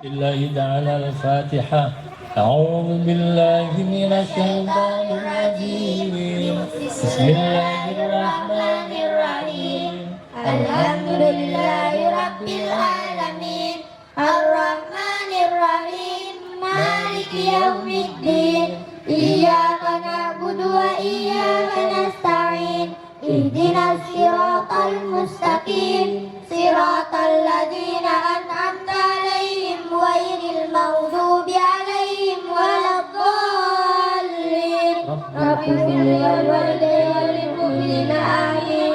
لله تعالى الفاتحة. أعوذ بالله من الشيطان الرجيم. بسم الله الرحمن الرحيم. الحمد لله رب العالمين الرحمن الرحيم مالك يوم الدين إياك نعبد وإياك نستعين اهدنا الصراط المستقيم صراط الذين أنعمت عليهم غير المغضوب عليهم ولا الضالين رب اغفر لوالدي وللمؤمنين آمين.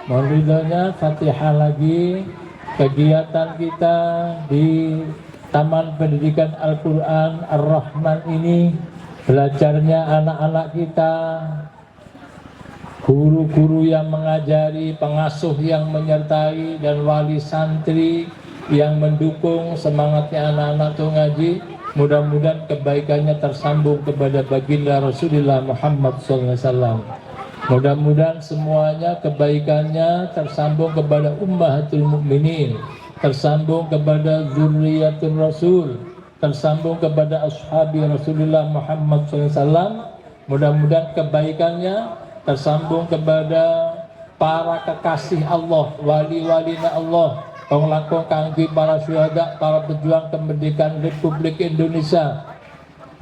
Mohon ridhonya Fatihah lagi. Kegiatan kita di Taman Pendidikan Al-Quran Ar-Rahman ini, belajarnya anak-anak kita, guru-guru yang mengajari, pengasuh yang menyertai, dan wali santri yang mendukung semangatnya anak-anak itu ngaji. Mudah-mudahan kebaikannya tersambung kepada baginda Rasulullah Muhammad SAW. Mudah-mudahan semuanya kebaikannya tersambung kepada ummahatul mukminin, tersambung kepada zurriyatul rasul, tersambung kepada ashabi Rasulullah Muhammad SAW. Mudah-mudahan kebaikannya tersambung kepada para kekasih Allah, wali-walina Allah, penglakon kangge para syuhada, para pejuang kemerdekaan Republik Indonesia,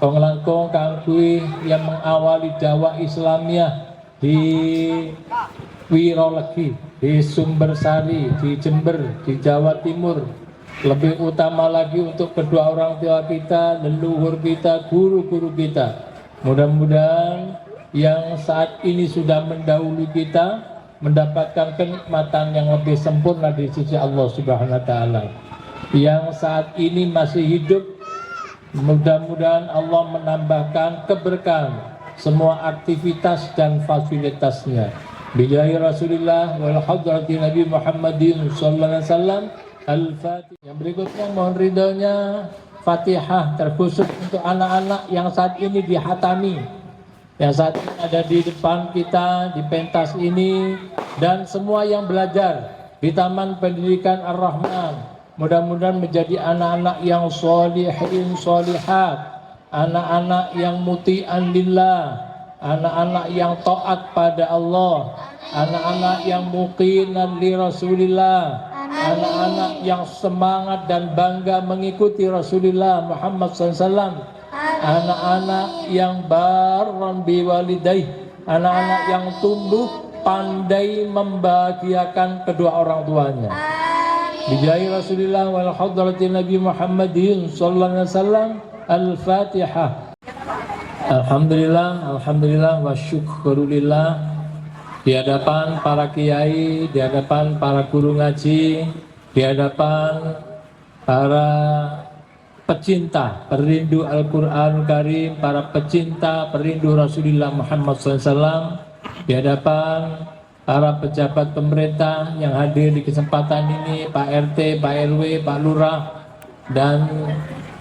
penglakon kangge yang mengawali dakwah Islamiyah di Wirolegi, di Sumbersari, di Jember, di Jawa Timur. Lebih utama lagi untuk kedua orang tua kita, leluhur kita, guru-guru kita. Mudah-mudahan yang saat ini sudah mendahului kita mendapatkan kenikmatan yang lebih sempurna di sisi Allah Subhanahu wa taala. Yang saat ini masih hidup, mudah-mudahan Allah menambahkan keberkahan semua aktivitas dan fasilitasnya. Bijahi Rasulullah wal hadrati Nabi Muhammadin sallallahu alaihi wasallam. Al-Fatihah. Yang berikutnya mohon ridhonya Fatihah terkhusus untuk anak-anak yang saat ini dihatami, yang saat ini ada di depan kita di pentas ini, dan semua yang belajar di Taman Pendidikan Ar-Rahman. Mudah-mudahan menjadi anak-anak yang sholihin sholihat, anak-anak yang muti'an lillah, anak-anak yang taat pada Allah, anak-anak yang muqinan li Rasulillah, anak-anak yang semangat dan bangga mengikuti Rasulullah Muhammad SAW, anak-anak yang barran biwalidaih, anak-anak yang tumbuh pandai membahagiakan kedua orang tuanya. Bijahi Rasulullah wal hadrati Nabi Muhammadin sallallahu alaihi wasallam. Al-Fatihah. Alhamdulillah, alhamdulillah wa syukurillah. Di hadapan para kiai, di hadapan para guru ngaji, di hadapan para pecinta, perindu Al-Quran Karim, para pecinta, perindu Rasulullah Muhammad SAW, di hadapan para pejabat pemerintah yang hadir di kesempatan ini, Pak RT, Pak RW, Pak Lurah, dan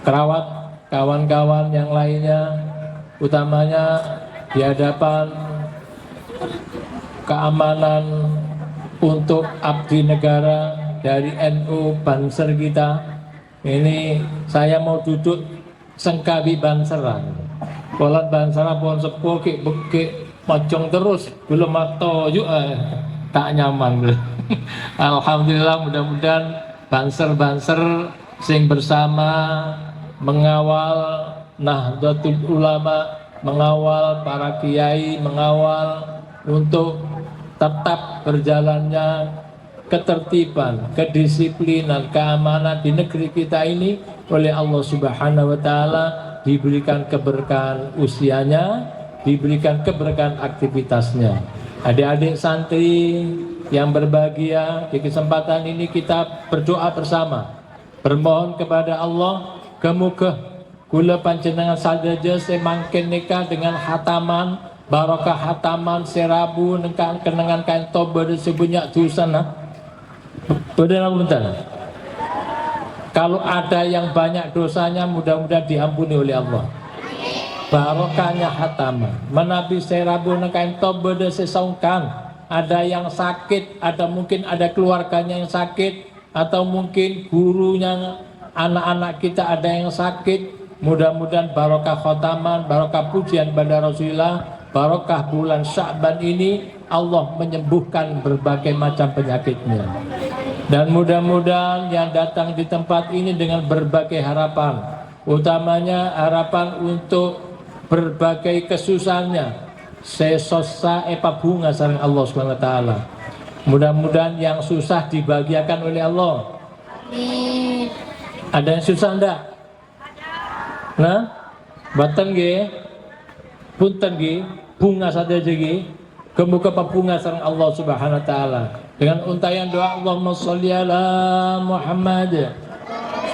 kerawat, kawan-kawan yang lainnya, utamanya di hadapan keamanan untuk abdi negara dari NU Banser kita. Ini saya mau duduk sengkawi banseran. Polat bansera pun sepuh kek bekek pocong terus belum atau juga tak nyaman. Alhamdulillah, mudah-mudahan banser-banser sing bersama mengawal Nahdlatul Ulama, mengawal para kiai, mengawal untuk tetap berjalannya ketertiban, kedisiplinan, keamanan di negeri kita ini oleh Allah Subhanahu wa taala, diberikan keberkahan usianya, diberikan keberkahan aktivitasnya. Adik-adik santri yang berbahagia, di kesempatan ini kita berdoa bersama, bermohon kepada Allah, kemuka kula panjenengan sadaya semangkin nikah dengan hataman, barokah hataman serabu nengkan kenangan kain toba sebanyak dusana. Benar benar. Kalau ada yang banyak dosanya, mudah-mudahan diampuni oleh Allah. Barokahnya hataman, menabi serabu nengkan toba sesaungkan. Ada yang sakit, ada mungkin ada keluarganya yang sakit, atau mungkin gurunya anak-anak kita ada yang sakit, mudah-mudahan barokah khotaman, barokah pujian pada Rasulullah, barokah bulan Sya'ban ini Allah menyembuhkan berbagai macam penyakitnya. Dan mudah-mudahan yang datang di tempat ini dengan berbagai harapan, utamanya harapan untuk berbagai kesusahannya sesosa epa bunga sareng Allah SWT. Mudah-mudahan yang susah dibahagiakan oleh Allah. Amin. Ada yang susah enggak? Nah, batan ge, punten ge, bunga saja ge, kemuka bunga sareng Allah Subhanahu Wa Taala. Dengan untayan doa Allahumma sholli ala Muhammad,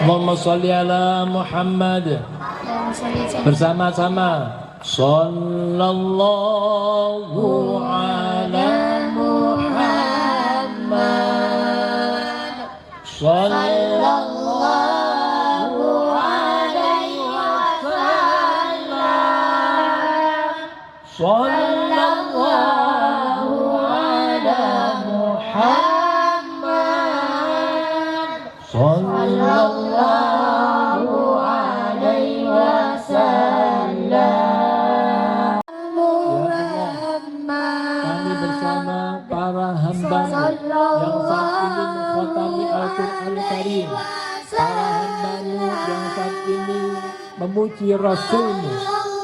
Allahumma sholli ala Muhammad. Bersama-sama, sallallahu ala Muhammad, Sallallahu alaihi wasallam. sallallahu ala Muhammad, sallallahu alaihi wasallam. Kami bersama para hamba yang saat ini mengkhatami Al-Quran Karim, para hamba-Mu yang saat ini memuji Rasul-Mu,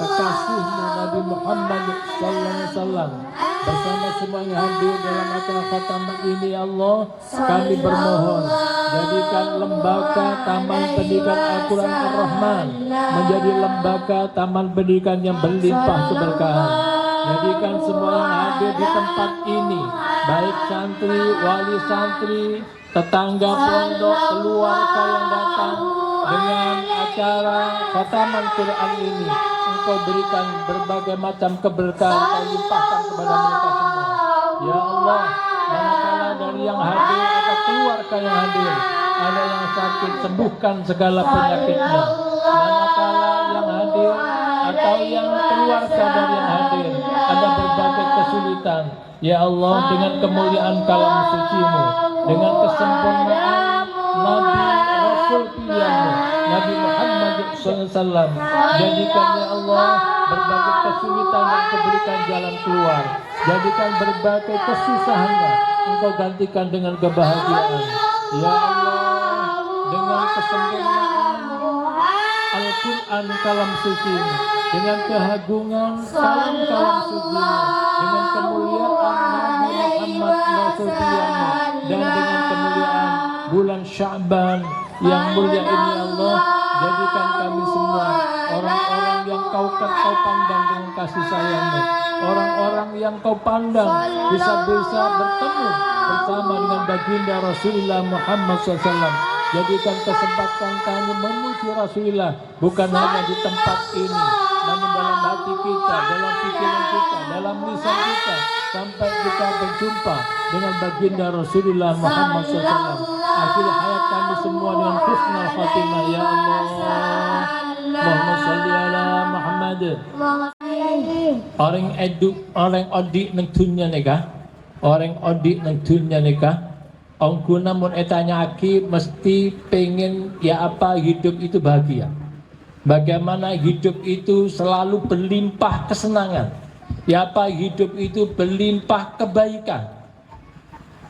kekasih-Mu Nabi Muhammad SAW, bersama semua yang hadir dalam acara khatamah ini, ya Allah, kami bermohon jadikan lembaga Taman Pendidikan Al-Quran Ar-Rahman menjadi lembaga taman pendidikan yang berlimpah keberkahan. Jadikan semua yang hadir di tempat ini, baik santri, wali santri, tetangga pondok, keluarga yang datang dengan acara khataman Quran ini, Engkau berikan berbagai macam keberkahan, Kau limpahkan kepada mereka semua. Ya Allah, manakala dari yang hadir atau keluarga yang hadir ada yang sakit, sembuhkan segala penyakitnya. Manakala yang hadir atau yang keluarga dari yang hadir ada berbagai kesulitan, ya Allah, dengan kemuliaan kalam suci-Mu, dengan kesempurnaan Nabi Rasul pilihan-Mu, Nabi Muhammad SAW, jadikan ya Allah berbagai kesulitan yang Kau berikan jalan keluar, jadikan berbagai kesusahannya Engkau gantikan dengan kebahagiaan. Ya Allah, dengan kesempurnaan Al-Quran kalam suci, dengan keagungan kalam suci, dengan kemuliaan Nabi Muhammad Rasulullah, dan dengan kemuliaan bulan Sya'ban yang mulia ini, Allah, jadikan kami semua orang-orang yang Kau pandang dengan kasih sayang-Mu, orang-orang yang Kau pandang bisa bertemu bersama dengan baginda Rasulullah Muhammad SAW. Jadikan kesempatan kami memuji Rasulullah bukan hanya di tempat ini, namun dalam hati kita, dalam pikiran kita, dalam lisan kita, sampai kita berjumpa dengan baginda Rasulullah Muhammad SAW. Akhir hayat kami semua dengan husnul khatimah, ya Allah. Allahumma sholli ala Muhammad. Orang odik nang dunya nika, orang odik nang dunya nika. Ongku namun etanya aki mesti pengen ya apa hidup itu bahagia. Bagaimana hidup itu selalu berlimpah kesenangan. Ya apa hidup itu berlimpah kebaikan.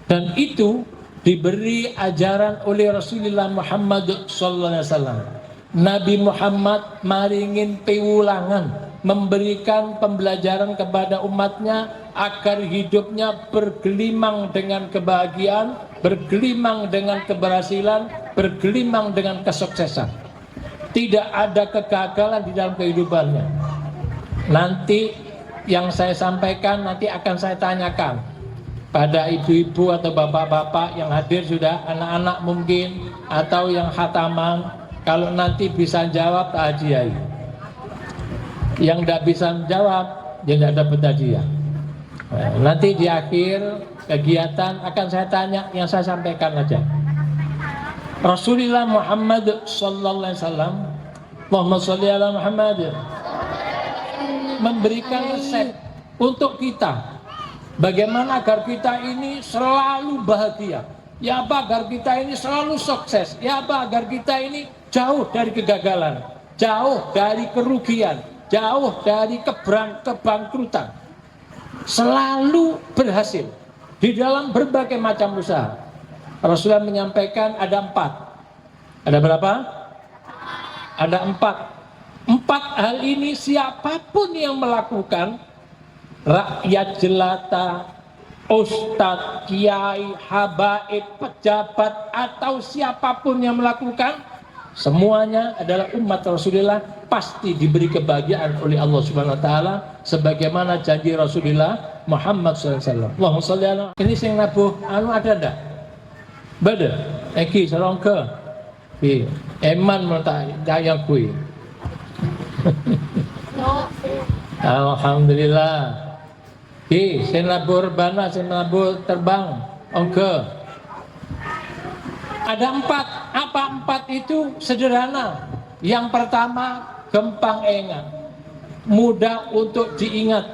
Dan itu diberi ajaran oleh Rasulullah Muhammad SAW. Nabi Muhammad maringin piwulangan, memberikan pembelajaran kepada umatnya agar hidupnya bergelimang dengan kebahagiaan, bergelimang dengan keberhasilan, bergelimang dengan kesuksesan. Tidak ada kegagalan di dalam kehidupannya. Nanti yang saya sampaikan nanti akan saya tanyakan pada ibu-ibu atau bapak-bapak yang hadir sudah, anak-anak mungkin, atau yang khataman. Kalau nanti bisa jawab hadiah. Yang tidak bisa jawab, dia tidak dapat hadiah. Nanti di akhir kegiatan akan saya tanya, yang saya sampaikan aja. Rasulullah Muhammad sallallahu alaihi wasallam, Allahumma sholli ala Muhammad, memberikan resep untuk kita bagaimana agar kita ini selalu bahagia. Ya apa agar kita ini selalu sukses. Ya apa agar kita ini jauh dari kegagalan, jauh dari kerugian, jauh dari kebangkrutan. Selalu berhasil di dalam berbagai macam usaha. Rasulullah menyampaikan ada 4. Ada berapa? Ada 4. 4 hal ini siapapun yang melakukan, rakyat jelata, ustadz, kiai, habaib, pejabat, atau siapapun yang melakukan, semuanya adalah umat Rasulullah, pasti diberi kebahagiaan oleh Allah Subhanahu wa taala sebagaimana janji Rasulullah Muhammad SAW. Allahumma sholli ala. Ini sing nabuh anu ada ndak? Bada. Eki serongke. Pi, eman mentak dayang kui. Alhamdulillah. Pi, sing nabuh rebana, sing nabuh terbang. Ongke. Ada 4. Apa 4 itu? Sederhana. Yang pertama, gampang ingat, mudah untuk diingat.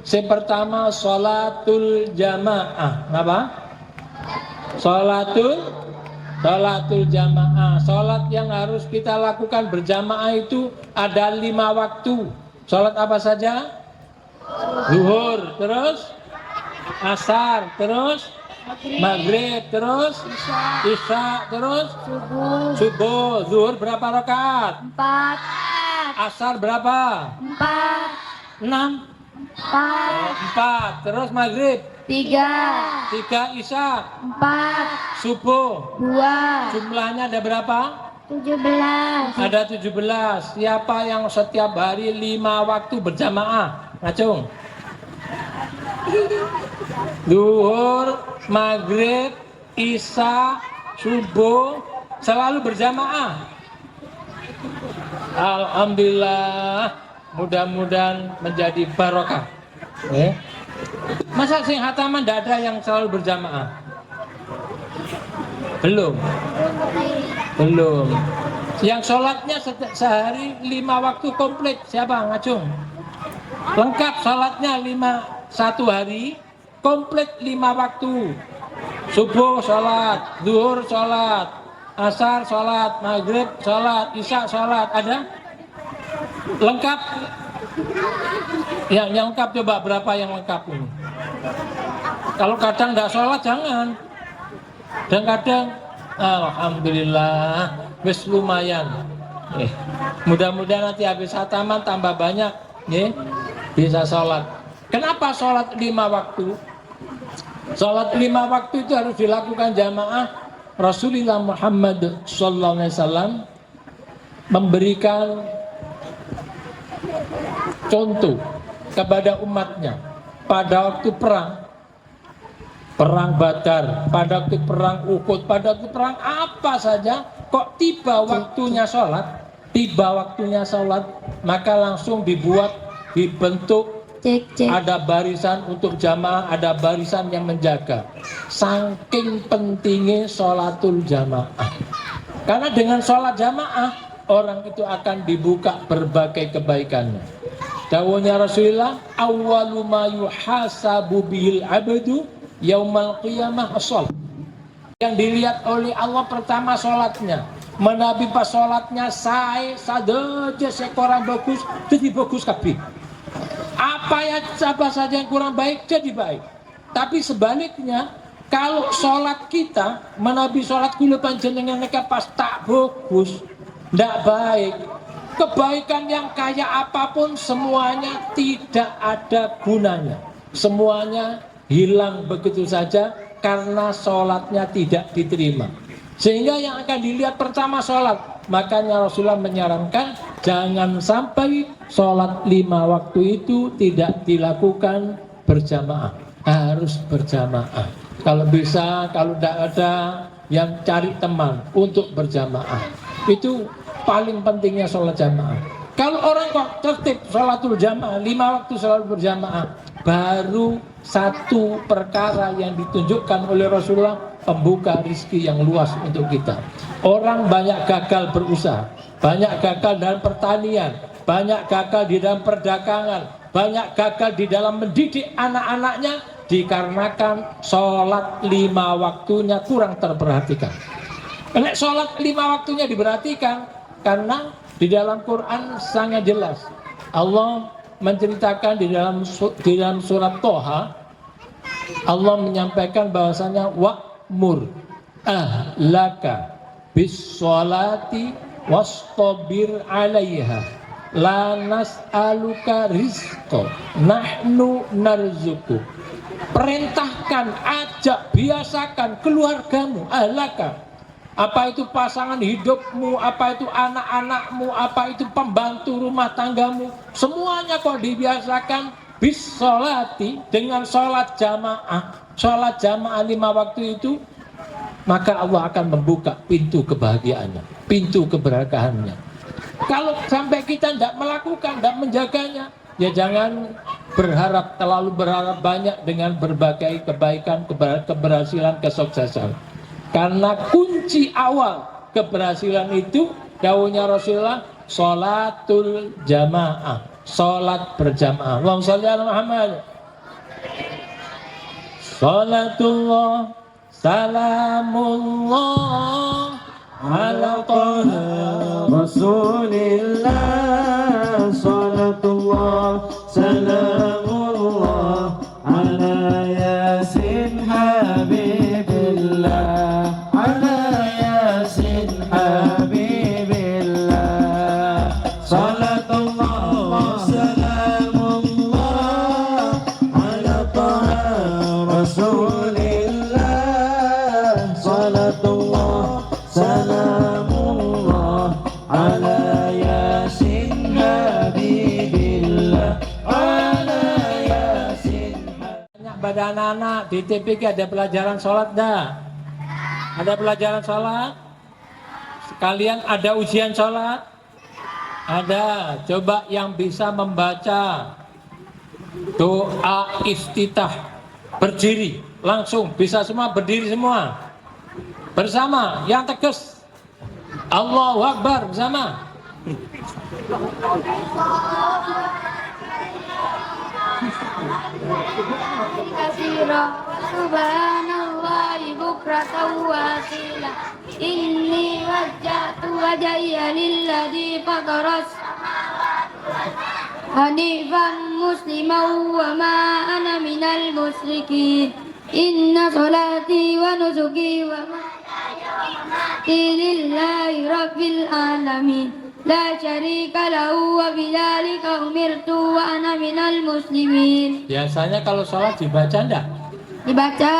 Yang pertama, sholatul jamaah. Apa? Sholatul jamaah. Sholat yang harus kita lakukan berjamaah itu ada 5 waktu. Sholat apa saja? Zuhur, terus asar, terus maghrib, terus isya, terus subuh. Zuhur berapa rakaat? 4. Asar berapa? 4. 6. 4. Terus maghrib 3. Isya 4. subuh 2. Jumlahnya ada berapa? 17. Ada 17. Siapa yang setiap hari 5 waktu berjamaah? Ngacung. Zuhur, maghrib, isya, subuh selalu berjamaah. Alhamdulillah, mudah-mudahan menjadi barokah. Masa sing hataman tidak ada yang selalu berjamaah? Belum. Yang sholatnya sehari 5 waktu komplit siapa? Ngacung. Lengkap sholatnya 1 hari komplit 5 waktu. Subuh sholat, zuhur sholat, asar sholat, maghrib sholat, isya sholat. Ada? Lengkap? Yang lengkap coba berapa yang lengkap ini? Kalau kadang tidak sholat jangan. Dan kadang alhamdulillah wis lumayan. Mudah-mudahan nanti habis khataman tambah banyak, bisa sholat. Kenapa sholat 5 waktu? Sholat 5 waktu itu harus dilakukan jamaah. Rasulullah Muhammad SAW memberikan contoh kepada umatnya pada waktu perang Badar, pada waktu perang Uhud, pada waktu perang apa saja, kok tiba waktunya sholat, maka langsung dibentuk. Ada barisan untuk jamaah, ada barisan yang menjaga. Saking pentingnya sholatul jamaah. Karena dengan sholat jamaah, orang itu akan dibuka berbagai kebaikannya. Dawuhnya Rasulullah, awwalu ma yuhasabu bihil abdu yaumal qiyamah as-shalah. Yang dilihat oleh Allah pertama sholatnya. Menabi pas sholatnya sae sadeje sekoran bagus, jadi bagus kabeh. Apa saja yang kurang baik jadi baik. Tapi sebaliknya, kalau sholat kita menabi sholat kula panjenengan pas tak bagus, tidak baik. Kebaikan yang kaya apapun semuanya tidak ada gunanya. Semuanya hilang begitu saja karena sholatnya tidak diterima. Sehingga yang akan dilihat pertama sholat. Makanya Rasulullah menyarankan jangan sampai sholat 5 waktu itu tidak dilakukan berjamaah. Harus berjamaah. Kalau bisa, kalau tidak ada, yang cari teman untuk berjamaah. Itu paling pentingnya sholat jamaah. Kalau orang kok tertib sholatul jamaah, 5 waktu sholat berjamaah, baru satu perkara yang ditunjukkan oleh Rasulullah, pembuka rizki yang luas untuk kita. Orang banyak gagal berusaha, banyak gagal dalam pertanian, banyak gagal di dalam perdagangan, banyak gagal di dalam mendidik anak-anaknya dikarenakan sholat 5 waktunya kurang terperhatikan. Karena sholat 5 waktunya diperhatikan, Karena di dalam Quran sangat jelas. Allah menceritakan di dalam surat Toha, Allah menyampaikan bahwasanya wa'mur ahlaka bis sholati wastabir 'alaiha la nas'aluka rizqa nahnu narzuku. Perintahkan, ajak, biasakan keluargamu, ahlaka. Apa itu pasangan hidupmu, apa itu anak-anakmu, apa itu pembantu rumah tanggamu, semuanya kok dibiasakan bis sholati, dengan sholat jamaah. Sholat jamaah 5 waktu itu, maka Allah akan membuka pintu kebahagiaannya, pintu keberkahannya. Kalau sampai kita tidak melakukan, tidak menjaganya, ya jangan terlalu berharap banyak dengan berbagai kebaikan, keberhasilan, kesuksesan. Karena kunci awal keberhasilan itu, dawuhnya Rasulullah, sholatul jamaah, sholat berjamaah. Allahumma sholli ala Muhammad. Sholatullah, salamullah ala Taha Rasulillah. Sholatullah, salamullah ala Yasin Habibillah. Pada anak-anak di TPK ada pelajaran sholat dah? Ada pelajaran sholat? Sekalian ada ujian sholat? Ada. Coba yang bisa membaca doa iftitah berdiri langsung, bisa semua berdiri semua bersama, yang tegas Allahu Akbar bersama. Subhanallahi bukratan wa asila. Inni wajjahtu wajhiya lilladzi fataras hanifan musliman wa ma ana minal musyrikin. Inna salati wa nusuki wa mamati lillahi rabbil alamin. La syarika lahu wa bidzalika umirtu wa ana minal muslimin. Biasanya kalau sholat dibaca enggak? Dibaca.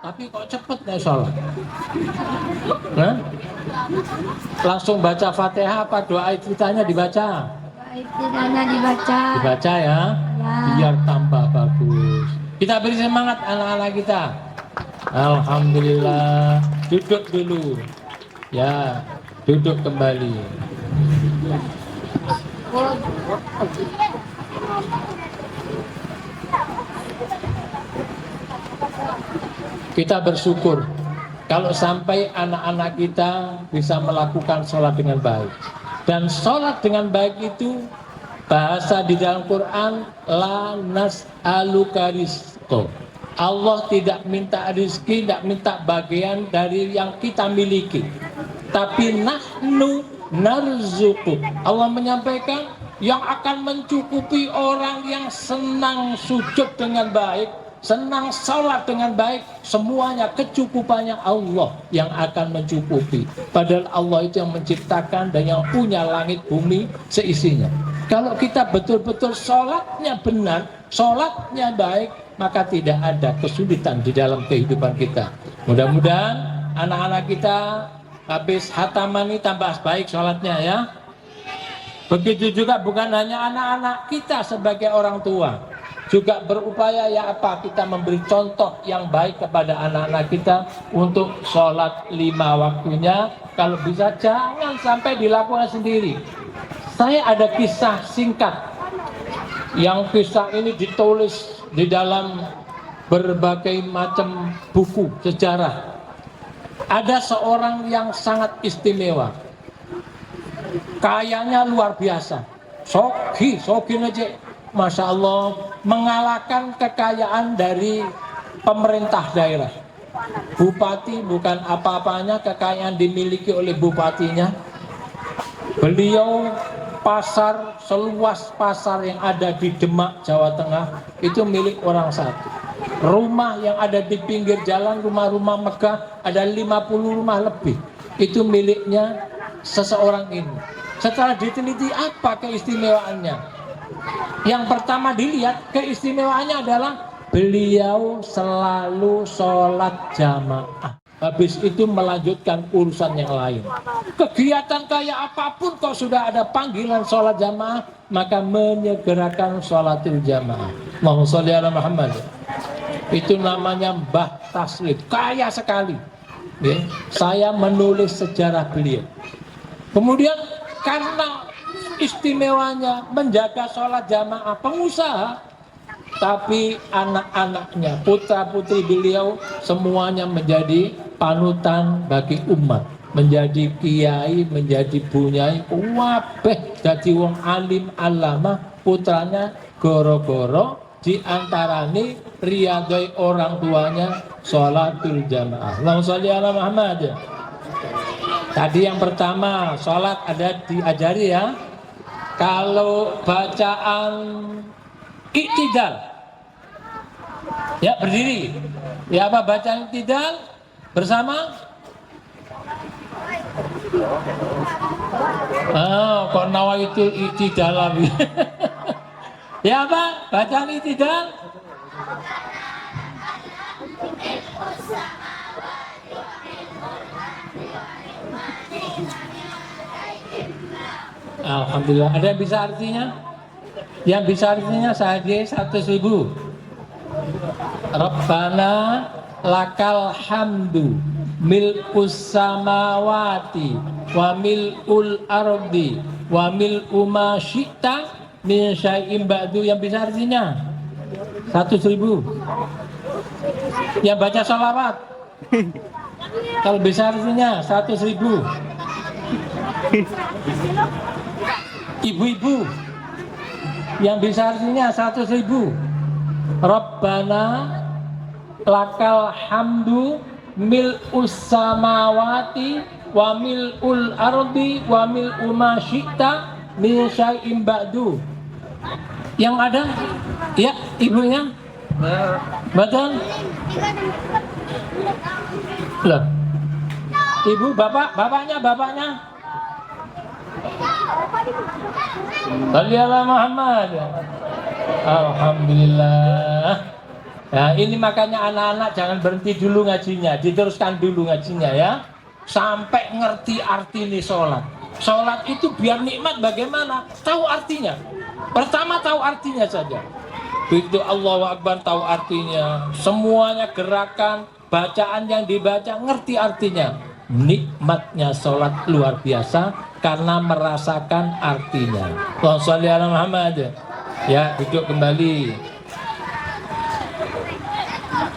Tapi kok cepet nih sholat? Nah? Langsung baca Fatihah apa doa iftitahnya dibaca? Iftitahnya dibaca. Dibaca ya? Ya. Biar tambah bagus. Kita beri semangat anak-anak kita. Alhamdulillah. Duduk dulu. Ya, duduk kembali. Kita bersyukur kalau sampai anak-anak kita bisa melakukan sholat dengan baik. Dan sholat dengan baik itu bahasa di dalam Quran, la nas'aluka rizqa. Allah tidak minta rezeki, tidak minta bagian dari yang kita miliki, tapi nahnu narzuku. Allah menyampaikan yang akan mencukupi orang yang senang sujud dengan baik, senang sholat dengan baik, semuanya kecukupannya Allah yang akan mencukupi. Padahal Allah itu yang menciptakan dan yang punya langit bumi seisinya. Kalau kita betul-betul sholatnya benar, sholatnya baik, maka tidak ada kesulitan di dalam kehidupan kita. Mudah-mudahan anak-anak kita habis hataman ini tambah baik sholatnya ya. Begitu juga bukan hanya anak-anak kita sebagai orang tua, juga berupaya ya apa kita memberi contoh yang baik kepada anak-anak kita untuk sholat 5 waktunya. Kalau bisa jangan sampai dilakukan sendiri. Saya ada kisah singkat, yang kisah ini ditulis di dalam berbagai macam buku sejarah. Ada seorang yang sangat istimewa, kayanya luar biasa, sogi aja, Masya Allah, mengalahkan kekayaan dari pemerintah daerah. Bupati bukan apa-apanya, kekayaan dimiliki oleh bupatinya. Beliau pasar, seluas pasar yang ada di Demak, Jawa Tengah itu milik orang satu. Rumah yang ada di pinggir jalan, rumah-rumah megah, ada 50 rumah lebih, itu miliknya seseorang ini. Setelah diteliti apa keistimewaannya, yang pertama dilihat keistimewaannya adalah beliau selalu sholat jamaah. Habis itu melanjutkan urusan yang lain. Kegiatan kayak apapun kok sudah ada panggilan sholat jamaah, maka menyegerakan sholatul jamaah. Allahumma sholli ala Muhammad. Itu namanya Mbah Taslim, kaya sekali. Ya, saya menulis sejarah beliau. Kemudian karena istimewanya menjaga sholat jamaah, pengusaha, tapi anak-anaknya, putra-putri beliau semuanya menjadi panutan bagi umat, menjadi kiai, menjadi bunyai, wabeh jadi wong alim alama. Putranya goro-goro diantarani riyadhoi orang tuanya sholatul jamaah. Allahumma sholli ala Muhammad. Tadi yang pertama sholat ada diajari ya. Kalau bacaan iktidal, ya berdiri. Ya apa bacaan iktidal bersama? Kok nawa itu iktidal lagi. Ya apa bacaan iktidal? Alhamdulillah. Ada yang bisa artinya? Yang bisa artinya saya 100.000. Rabbana lakal hamdu mil'us samawati wa mil'ul ardi wa mil'u ma syi'ta min syai'in ba'du. Yang bisa artinya 100.000. Yang baca sholawat kalau bisa artinya 100.000. Ibu-ibu yang bisa artinya 100.000. Rabbana lakal hamdu mil'us samawati wa mil'ul ardi wa mil'u ma syi'ta min syai'in ba'du. Yang ada ya ibunya betul loh. Ibu, bapaknya Salli ala Muhammad. Alhamdulillah. Nah, ini makanya anak-anak jangan berhenti dulu ngajinya, diteruskan dulu ngajinya ya, sampai ngerti arti nih sholat. Sholat itu biar nikmat bagaimana? Tahu artinya. Pertama tahu artinya saja. Begitu Allahu Akbar tahu artinya. Semuanya gerakan, bacaan yang dibaca ngerti artinya. Nikmatnya sholat luar biasa karena merasakan artinya. Allahumma sholli ala Muhammad. Ya, duduk kembali.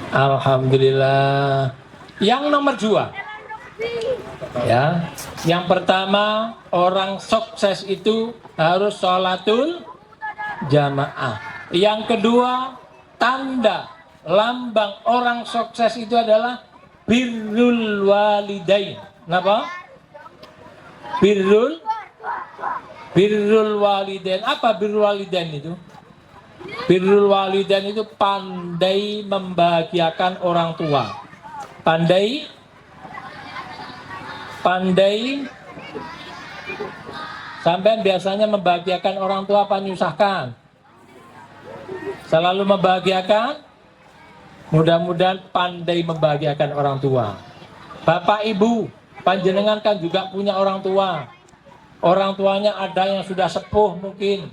Alhamdulillah. Yang nomor 2. Ya, yang pertama orang sukses itu harus sholatul jamaah. Yang kedua, tanda lambang orang sukses itu adalah birrul walidain. Kenapa? Birrul walidain. Apa birrul walidain itu? Birrul walidain itu pandai membahagiakan orang tua. Pandai sampai biasanya membahagiakan orang tua apa menyusahkan? Selalu membahagiakan. Mudah-mudahan pandai membahagiakan orang tua. Bapak Ibu, panjenengan kan juga punya orang tua. Orang tuanya ada yang sudah sepuh mungkin.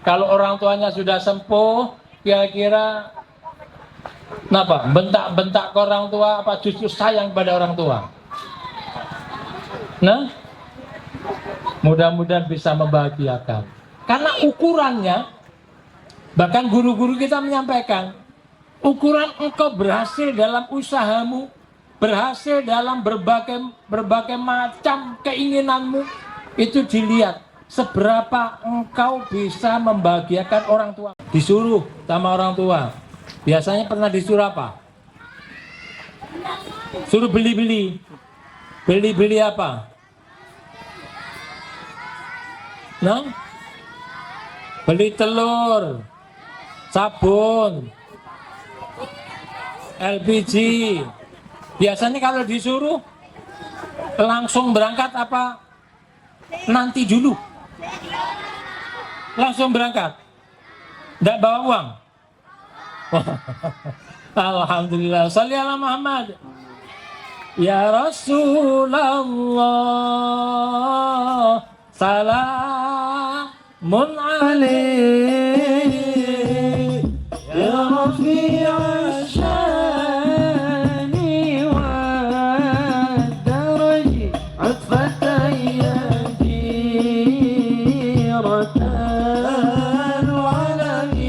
Kalau orang tuanya sudah sepuh, kira-kira kenapa? Bentak-bentak ke orang tua apa justru sayang pada orang tua? Nah, mudah-mudahan bisa membahagiakan. Karena ukurannya, bahkan guru-guru kita menyampaikan, ukuran engkau berhasil dalam usahamu, berhasil dalam berbagai macam keinginanmu, itu dilihat seberapa engkau bisa membahagiakan orang tua. Disuruh sama orang tua, biasanya pernah disuruh apa? Suruh beli-beli apa? Nah, beli telur, sabun, LPG. Biasanya kalau disuruh langsung berangkat apa nanti dulu? Langsung berangkat, tidak bawa uang. Alhamdulillah. Shalli ala Muhammad. Ya Rasulullah, salamun alaik ya Rafi'ash shani wad daraji atfatan yadiratan alamin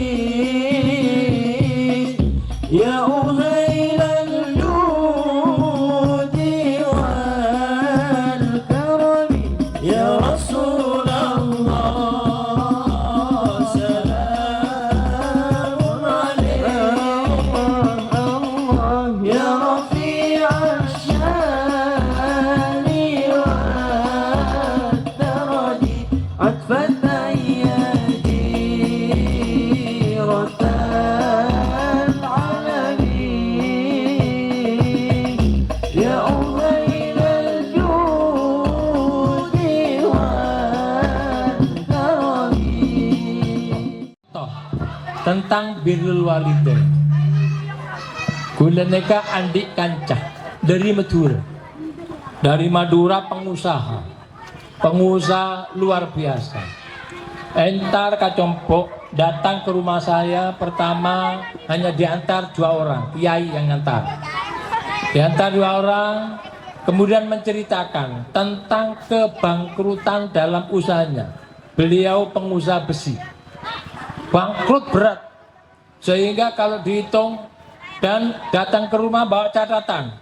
ya uhailal judi wal karami ya Rasulullah salamun alaik ya Rafi'ash shani wad daraji atfatan yadiratan alamin ya uhailal judi wal karami. Tentang birrul walidain. Kula neka andik kancah dari Madura. Dari Madura pengusaha luar biasa. Entar kacompok datang ke rumah saya pertama hanya diantar 2 orang, kiai yang ngantar. Diantar 2 orang, kemudian menceritakan tentang kebangkrutan dalam usahanya. Beliau pengusaha besi, bangkrut berat, sehingga kalau dihitung dan datang ke rumah bawa catatan,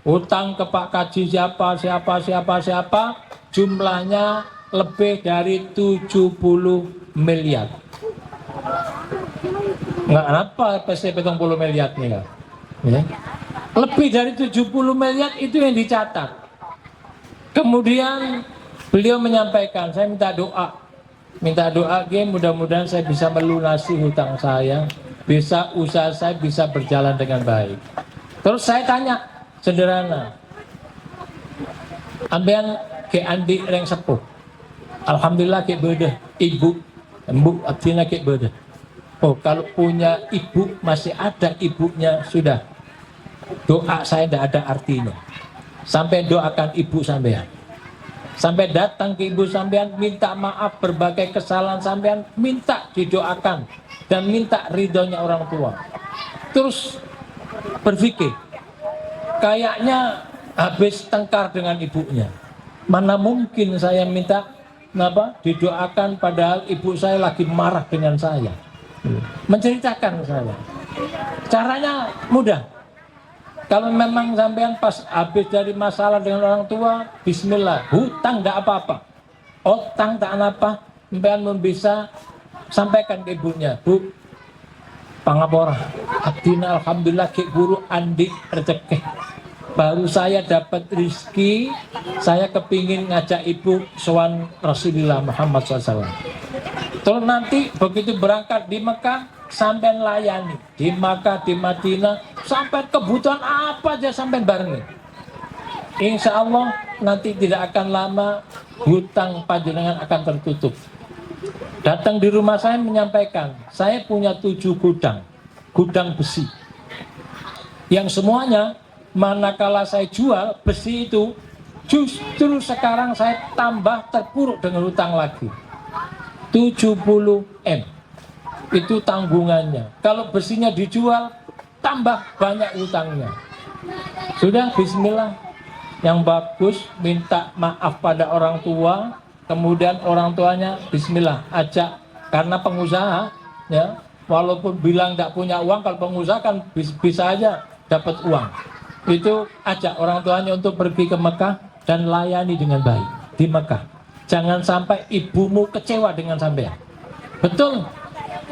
utang ke Pak Kaji siapa, jumlahnya lebih dari 70 miliar. Nggak apa PC 70 miliar nih ya. Lebih dari 70 miliar itu yang dicatat. Kemudian beliau menyampaikan, saya minta doa, mudah-mudahan saya bisa melunasi hutang saya, bisa usaha saya bisa berjalan dengan baik. Terus saya tanya sederhana, ambean ke andi reng sepuh, alhamdulillah ke beda ibu artinya ke beda. Oh, kalau punya ibu masih ada ibunya sudah, doa saya tidak ada artinya. Sampai doakan ibu sampean, sampai datang ke ibu sampean, minta maaf berbagai kesalahan sampean, minta didoakan dan minta ridhonya orang tua. Terus berpikir, kayaknya habis tengkar dengan ibunya, mana mungkin saya minta didoakan padahal ibu saya lagi marah dengan saya. Menceritakan saya, caranya mudah. Kalau memang sampean pas habis dari masalah dengan orang tua, bismillah, hutang tidak apa-apa, utang tak apa, sampean bisa sampaikan ke ibunya, Bu, pangapora, abdina alhamdulillah ke guru andi rezeki, baru saya dapat rezeki, saya kepingin ngajak ibu sowan Rasulullah Muhammad SAW. Terus nanti begitu berangkat di Mekah, sampai layani di Makkah, di Madinah, sampai kebutuhan apa aja sampai barengi. Insya Allah nanti tidak akan lama hutang panjenengan akan tertutup. Datang di rumah saya menyampaikan, saya punya 7 gudang besi, yang semuanya manakala saya jual besi itu, justru sekarang saya tambah terpuruk dengan hutang lagi. 70 M itu tanggungannya. Kalau besinya dijual, tambah banyak hutangnya. Sudah, bismillah, yang bagus minta maaf pada orang tua, kemudian orang tuanya bismillah ajak, karena pengusaha ya, walaupun bilang tidak punya uang, kalau pengusaha kan bisa aja dapat uang. Itu ajak orang tuanya untuk pergi ke Mekah dan layani dengan baik di Mekah. Jangan sampai ibumu kecewa dengan sampean. Betul.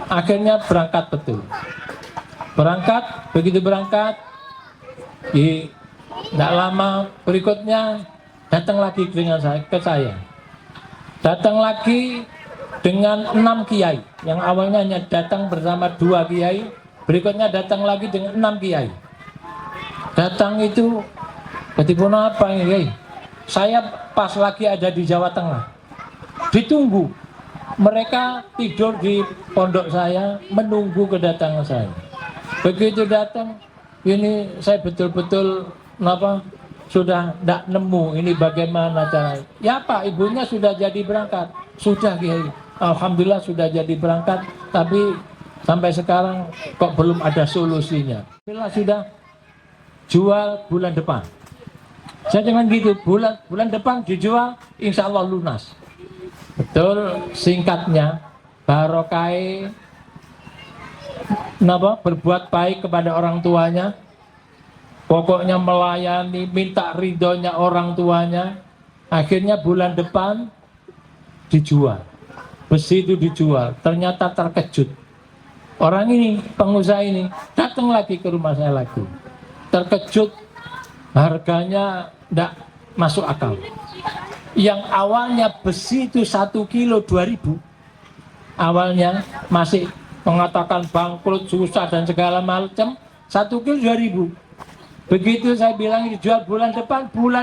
Akhirnya berangkat betul. Berangkat, begitu berangkat, tidak lama berikutnya datang lagi dengan saya, ke saya. Datang lagi dengan 6 kiai. Yang awalnya hanya datang bersama 2 kiai, berikutnya datang lagi dengan 6 kiai. Datang itu ketipun apa ini, kiai? Saya pas lagi ada di Jawa Tengah. Ditunggu. Mereka tidur di pondok saya menunggu kedatangan saya. Begitu datang, ini saya betul-betul sudah tidak nemu ini bagaimana caranya. Ya Pak, ibunya sudah jadi berangkat. Sudah Kiai, alhamdulillah sudah jadi berangkat, tapi sampai sekarang kok belum ada solusinya. Bila sudah jual bulan depan. Saya dengan gitu, bulan depan dijual, insya Allah lunas. Betul, singkatnya barokai berbuat baik kepada orang tuanya, pokoknya melayani, minta ridhonya orang tuanya. Akhirnya bulan depan dijual, besi itu dijual. Ternyata terkejut, orang ini, pengusaha ini datang lagi ke rumah saya lagi, terkejut, harganya tidak masuk akal. Yang awalnya besi itu 1 kilo 2.000, awalnya masih mengatakan bangkrut, susah dan segala macam, 1 kilo 2.000. Begitu saya bilang dijual bulan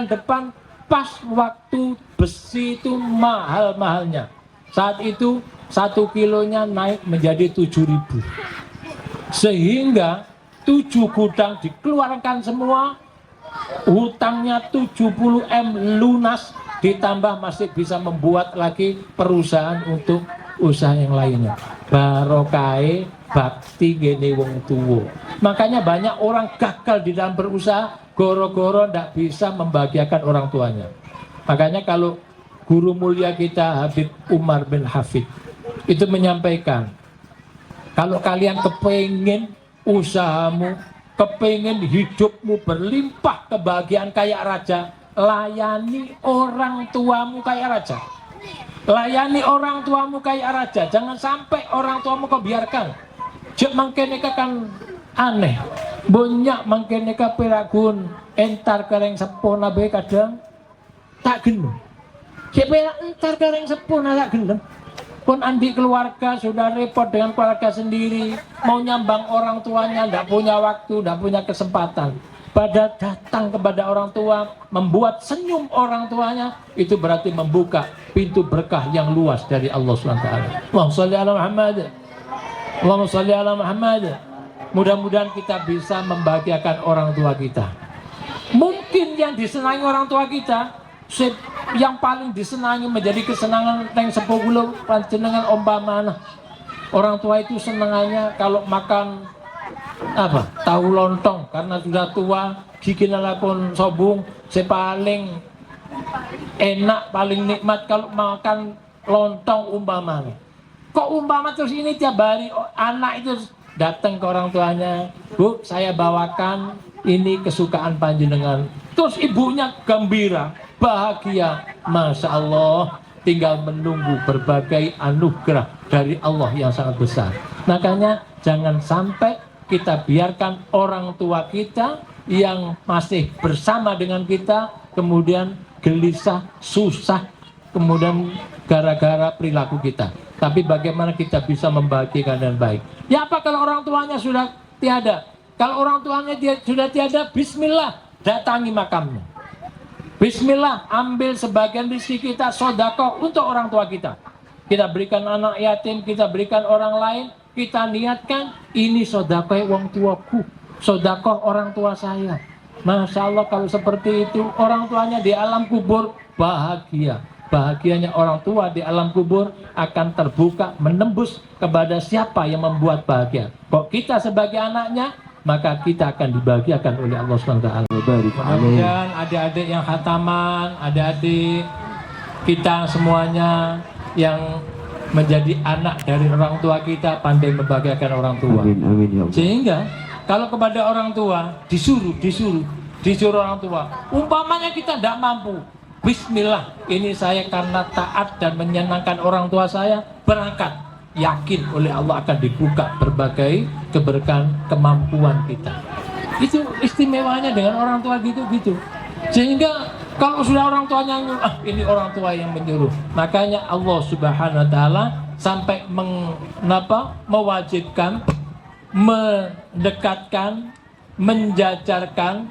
depan pas waktu besi itu mahal-mahalnya. Saat itu 1 kilonya naik menjadi 7.000. Sehingga 7 gudang dikeluarkan semua, hutangnya 70 M lunas, ditambah masih bisa membuat lagi perusahaan untuk usaha yang lainnya. Barokai bakti gene wong tuwo. Makanya banyak orang gagal di dalam berusaha goro-goro tidak bisa membahagiakan orang tuanya. Makanya kalau guru mulia kita Habib Umar bin Hafid itu menyampaikan, kalau kalian kepengen usahamu, kepengen hidupmu berlimpah kebahagiaan kayak raja, layani orang tuamu kayak raja. Layani orang tuamu kayak raja. Jangan sampai orang tuamu kau biarkan. Jek mangkeneka kan aneh. Banyak mangkeneka piragun entar kereng sepona be kadang tak gendeng. Jek perak entar kereng sepona tak gendeng. Pun andi keluarga sudah repot dengan keluarga sendiri, mau nyambang orang tuanya, tidak punya waktu, tidak punya kesempatan. Pada datang kepada orang tua, membuat senyum orang tuanya, itu berarti membuka pintu berkah yang luas dari Allah SWT. Allahumma sholli ala Muhammad. Allahumma sholli ala Muhammad. Mudah-mudahan kita bisa membahagiakan orang tua kita. Mungkin yang disenangi orang tua kita, yang paling disenangi menjadi kesenangan yang sepuluh panjenengan umpamana orang tua itu senangannya kalau makan tahu lontong karena sudah tua giginya pun sobung. Paling enak paling nikmat kalau makan lontong umpamana. Kok umpama terus ini tiap hari anak itu datang ke orang tuanya, Bu, saya bawakan ini kesukaan panjenengan. Terus ibunya gembira, bahagia, Masya Allah, tinggal menunggu berbagai anugerah dari Allah yang sangat besar. Makanya jangan sampai kita biarkan orang tua kita yang masih bersama dengan kita kemudian gelisah, susah, kemudian gara-gara perilaku kita. Tapi bagaimana kita bisa membahagiakan dengan baik? Ya apa kalau orang tuanya sudah tiada? Kalau orang tuanya sudah tiada, bismillah, datangi makamnya. Bismillah, ambil sebagian rezeki kita, sedekah untuk orang tua kita. Kita berikan anak yatim, kita berikan orang lain, kita niatkan ini sedekah wong tuaku, sedekah orang tua saya. Masya Allah, kalau seperti itu orang tuanya di alam kubur bahagia. Bahagianya orang tua di alam kubur akan terbuka menembus kepada siapa yang membuat bahagia. Kok kita sebagai anaknya, maka kita akan dibahagiakan oleh Allah SWT. Kemudian adik-adik yang khataman, adik-adik kita semuanya yang menjadi anak dari orang tua kita pandai membahagiakan orang tua. Amin, amin, ya Allah. Sehingga kalau kepada orang tua disuruh orang tua, umpamanya kita tidak mampu, bismillah, ini saya karena taat dan menyenangkan orang tua saya, berangkat. Yakin oleh Allah akan dibuka berbagai keberkahan kemampuan kita. Itu istimewanya dengan orang tua gitu. Sehingga Kalau sudah orang tuanya nyuruh, ini orang tua yang menyuruh. Makanya Allah Subhanahu wa taala sampai mewajibkan, mendekatkan, menjajarkan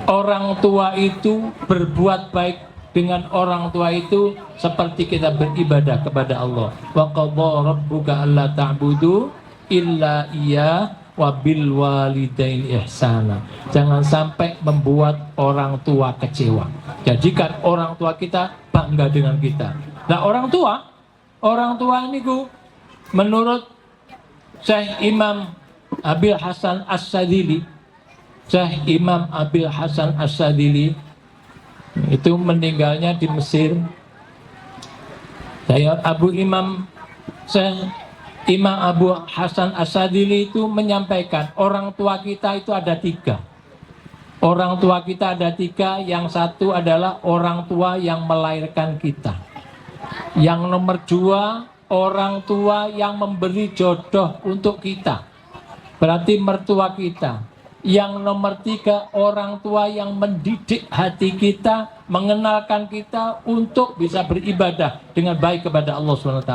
orang tua itu berbuat baik dengan orang tua itu seperti kita beribadah kepada Allah. Wa qadha rabbuka alla ta'budu illa iyyah wa bil walidaini ihsana. Jangan sampai membuat orang tua kecewa. Jadikan orang tua kita bangga dengan kita. Nah, orang tua ini menurut Syekh Imam Abil Hasan As-Sadili, Syekh Imam Abil Hasan As-Sadili itu meninggalnya di Mesir. Saya Syekh Imam Abu Hasan As-Sadili itu menyampaikan orang tua kita itu ada tiga. Orang tua kita ada tiga. Yang satu adalah orang tua yang melahirkan kita. Yang nomor dua, orang tua yang memberi jodoh untuk kita, berarti mertua kita. Yang nomor tiga, orang tua yang mendidik hati kita, mengenalkan kita untuk bisa beribadah dengan baik kepada Allah SWT.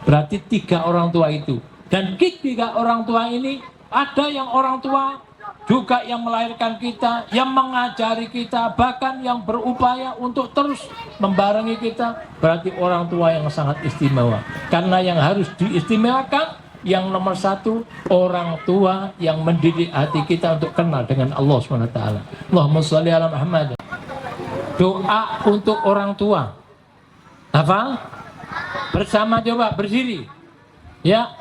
Berarti tiga orang tua itu. Dan tiga orang tua ini, ada yang orang tua juga yang melahirkan kita, yang mengajari kita, bahkan yang berupaya untuk terus membarengi kita. Berarti orang tua yang sangat istimewa. Karena yang harus diistimewakan, yang nomor satu, orang tua yang mendidik hati kita untuk kenal dengan Allah SWT. Allahumma sholli ala Muhammad. Doa untuk orang tua. Hafal? Bersama coba berdiri. Ya.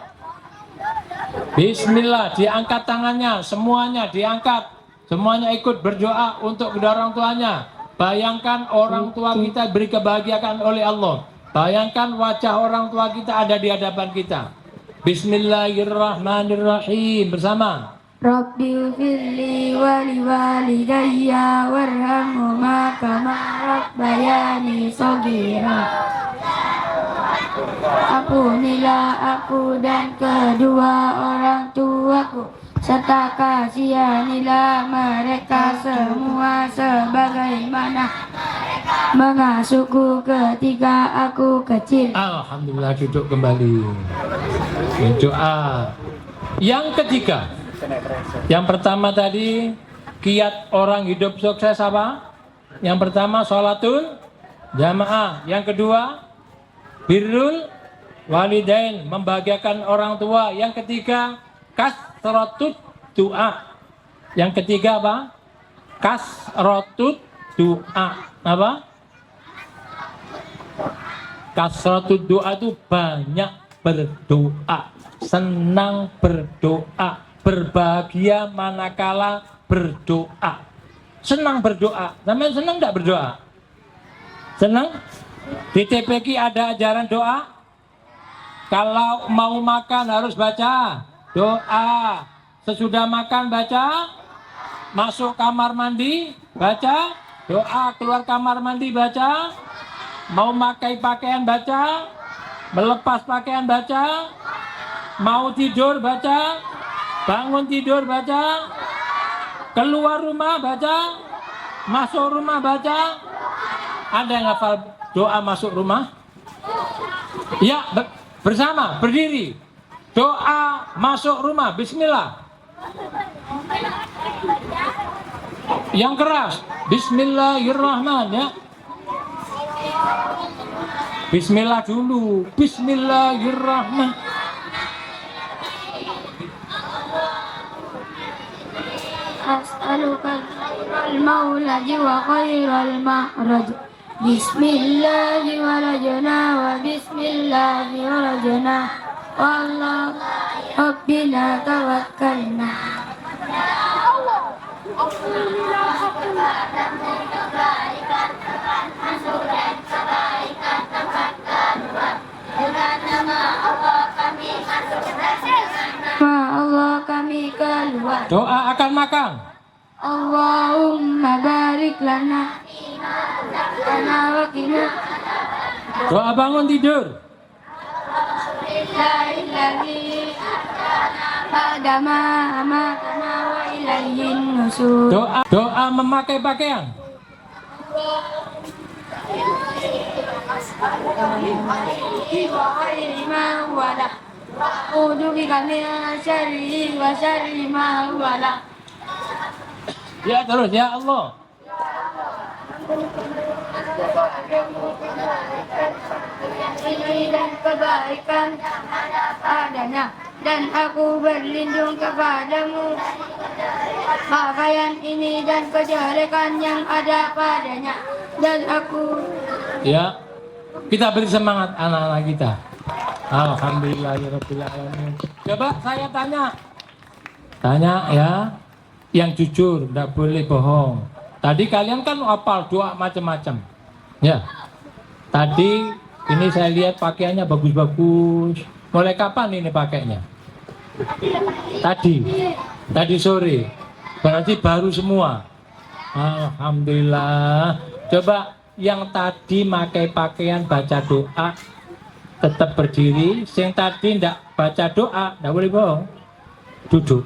Bismillah, diangkat tangannya, semuanya diangkat. Semuanya ikut berdoa untuk kedua orang tuanya. Bayangkan orang tua kita beri kebahagiaan oleh Allah. Bayangkan wajah orang tua kita ada di hadapan kita. Bismillahirrahmanirrahim. Bersama. Rabbi ufirli wali walidayya warhamhuma kama rabbayani shaghira. Ampunilah aku dan kedua orang tuaku, serta kasihanilah mereka semua sebagaimana mengasuhku ketika aku kecil. Alhamdulillah, duduk kembali. Doa. Yang ketiga, yang pertama tadi kiat orang hidup sukses apa? Yang pertama sholatul jamaah. Yang kedua birrul walidain, membahagiakan orang tua. Yang ketiga kasratut doa. Yang ketiga apa? Kasratut doa. Apa? Kasratut doa itu banyak berdoa, senang berdoa, berbahagia manakala berdoa. Senang berdoa. Namanya senang enggak berdoa? Senang? Di TPQ ada ajaran doa. Kalau mau makan harus baca doa. Sesudah makan baca. Masuk kamar mandi baca doa. Keluar kamar mandi baca. Mau pakai pakaian baca. Melepas pakaian baca. Mau tidur baca. Bangun tidur baca. Keluar rumah baca. Masuk rumah baca. Ada yang hafal doa masuk rumah? Ya, bersama, berdiri. Doa masuk rumah, bismillah. Yang keras, bismillahirrahmanirrahim ya. Bismillah dulu, bismillahirrahmanirrahim. As'aluka khairal mauladi wa khairal mahraj. Bismillahi walajna wa bismillahi walajna wallah rabbina tawakkalna. Allah kami keluar. Doa akan makan. Allahumma barik lana wa qina. Doa bangun tidur. Doa Doa memakai pakaian. wa khairi ma huwa la. A'udzu bika min syarri wa syarri ma huwa la. Ya terus, ya Allah. Ini dan kebaikan padanya, dan aku berlindung kepadamu pakaian ini dan kejelekan yang ada padanya, dan aku Ya, kita beri semangat anak-anak kita. Alhamdulillahirabbil alamin. Coba saya tanya ya, yang jujur, tidak boleh bohong. Tadi kalian kan hafal doa macam-macam. Ya, tadi ini saya lihat pakaiannya bagus-bagus. Mulai kapan ini pakainya? Tadi sore. Berarti baru semua. Alhamdulillah. Coba yang tadi pakai pakaian baca doa tetap berdiri. Yang tadi tidak baca doa, tidak boleh bohong. Duduk.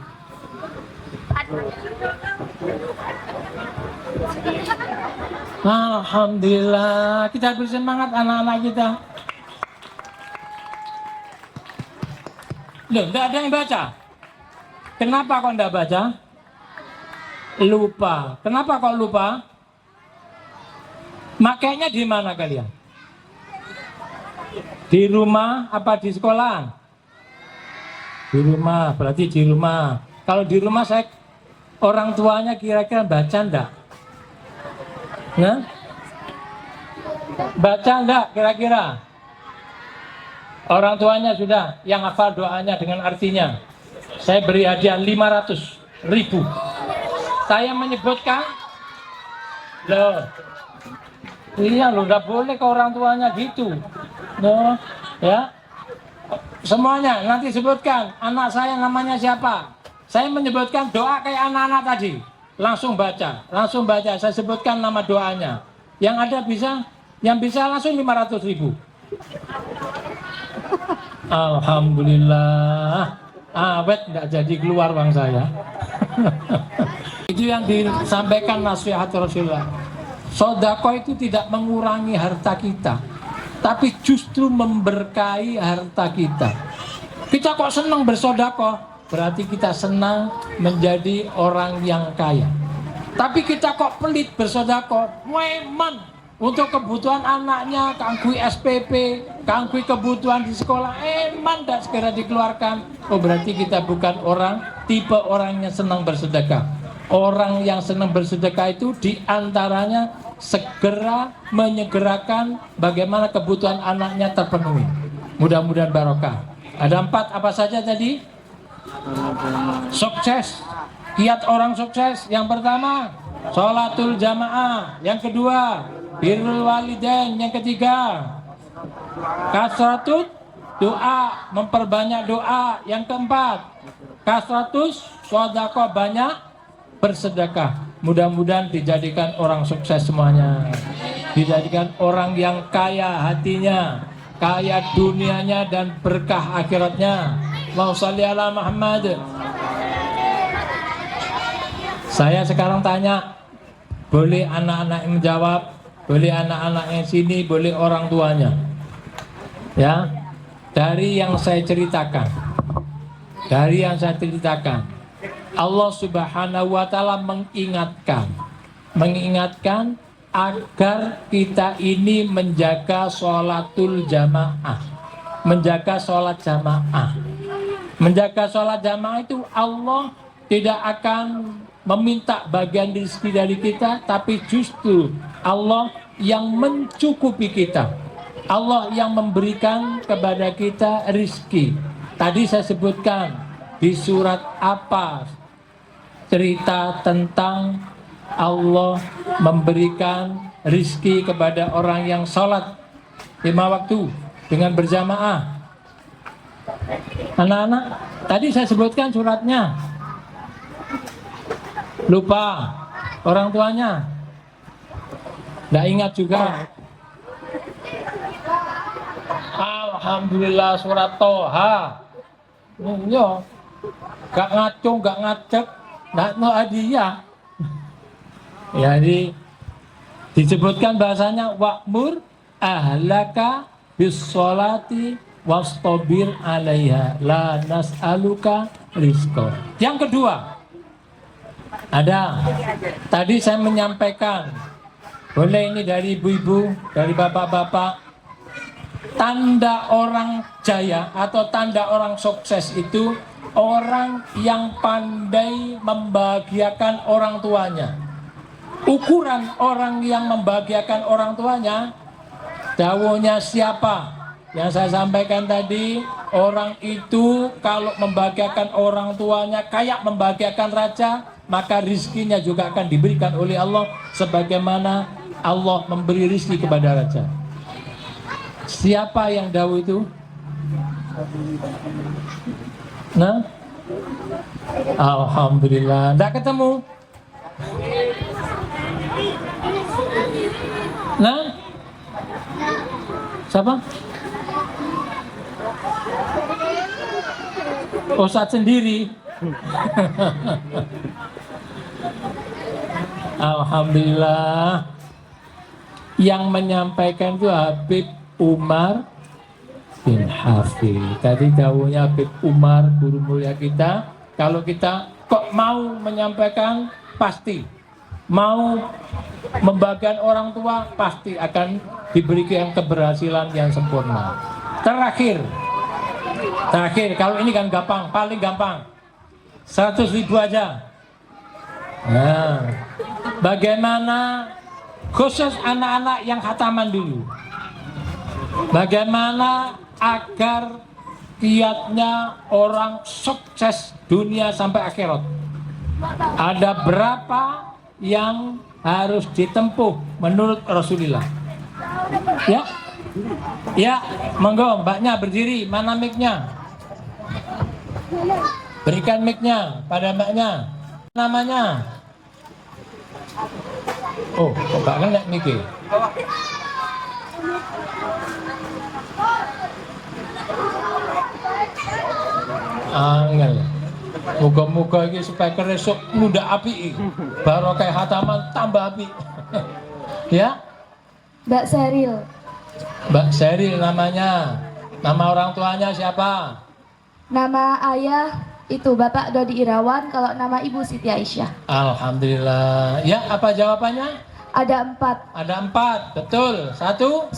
Alhamdulillah, kita bersemangat anak-anak kita. Loh, tidak ada yang baca. Kenapa kok tidak baca? Lupa. Kenapa kok lupa? Makainya di mana kalian? Di rumah apa di sekolah? Di rumah, berarti di rumah. Kalau di rumah saya orang tuanya kira-kira baca enggak? Nah? Baca enggak kira-kira? Orang tuanya sudah yang hafal doanya dengan artinya. Saya beri hadiah 500.000. Saya menyebutkan, loh, iya loh, enggak boleh ke orang tuanya gitu. Loh, ya. Semuanya nanti sebutkan anak saya namanya siapa. Saya menyebutkan doa kayak anak-anak tadi. Langsung baca. Saya sebutkan nama doanya. Yang ada bisa, yang bisa langsung 500.000. Alhamdulillah. Awet tidak jadi keluar uang saya. Itu yang disampaikan nasihat Rasulullah. Sodako itu tidak mengurangi harta kita, tapi justru memberkahi harta kita. Kita kok senang bersodako, berarti kita senang menjadi orang yang kaya. Tapi kita kok pelit bersodako, memang untuk kebutuhan anaknya, kangkui SPP, kangkui kebutuhan di sekolah, emang tidak segera dikeluarkan. Oh, berarti kita bukan tipe orang yang senang bersedekah. Orang yang senang bersedekah itu diantaranya segera menyegerakan bagaimana kebutuhan anaknya terpenuhi. Mudah-mudahan barokah. Ada 4 apa saja tadi? Sukses. Kiat orang sukses. Yang pertama, sholatul jamaah. Yang kedua, birrul walidain. Yang ketiga, kasratut doa, memperbanyak doa. Yang keempat, kasratus sodako, banyak bersedekah. Mudah-mudahan dijadikan orang sukses semuanya, dijadikan orang yang kaya hatinya, kaya dunianya dan berkah akhiratnya. Allahumma sholli ala Muhammad. Saya sekarang tanya, boleh anak-anak yang menjawab, boleh anak-anak yang sini, boleh orang tuanya. Ya, dari yang saya ceritakan, Allah Subhanahu wa Ta'ala mengingatkan agar kita ini menjaga sholatul jamaah, menjaga sholat jamaah. Menjaga sholat jamaah itu Allah tidak akan meminta bagian rezeki dari kita, tapi justru Allah yang mencukupi kita. Allah yang memberikan kepada kita rezeki. Tadi saya sebutkan di surat apa cerita tentang Allah memberikan rizki kepada orang yang sholat 5 waktu dengan berjamaah. Anak-anak, tadi saya sebutkan suratnya. Lupa orang tuanya, tidak ingat juga. Alhamdulillah surat Toha. Yo, gak ngacung, gak ngacek, gak no hadiah. Jadi disebutkan bahasanya wa'mur ahlaka bis sholati wastabir 'alaiha la nas'aluka rizqa. Yang kedua, ada tadi saya menyampaikan, boleh ini dari ibu-ibu, dari bapak-bapak, tanda orang jaya atau tanda orang sukses itu orang yang pandai membahagiakan orang tuanya. Ukuran orang yang membahagiakan orang tuanya, dawuhnya siapa? Yang saya sampaikan tadi, orang itu kalau membahagiakan orang tuanya kayak membahagiakan raja, maka rizkinya juga akan diberikan oleh Allah sebagaimana Allah memberi rizki kepada raja. Siapa yang dawuh itu? Nah, alhamdulillah, tidak ketemu. Nah, siapa? Ustadz sendiri. Alhamdulillah. Yang menyampaikan itu Habib Umar bin Hafid. Tadi dawuhnya Habib Umar, guru mulia kita. Kalau kita kok mau menyampaikan, pasti mau membagikan orang tua, pasti akan diberikan keberhasilan yang sempurna. Terakhir, kalau ini kan gampang, paling gampang, 100.000 aja. Nah, bagaimana khusus anak-anak yang khataman dulu, bagaimana agar kiatnya orang sukses dunia sampai akhirat? Ada berapa yang harus ditempuh menurut Rasulullah? Ya, monggo mbaknya berdiri. Mana mic-nya? Berikan mic-nya pada mbaknya. Namanya? Oh, kok gak kena mic-nya? Angel. Moga-moga ini supaya keresuk muda api, baru kayak hataman tambah api. Ya, Mbak Seril. Mbak Seril namanya. Nama orang tuanya siapa? Nama ayah itu Bapak Dodi Irawan, kalau nama ibu Siti Aisyah. Alhamdulillah. Ya, apa jawabannya? Ada 4. Ada 4, betul. 1,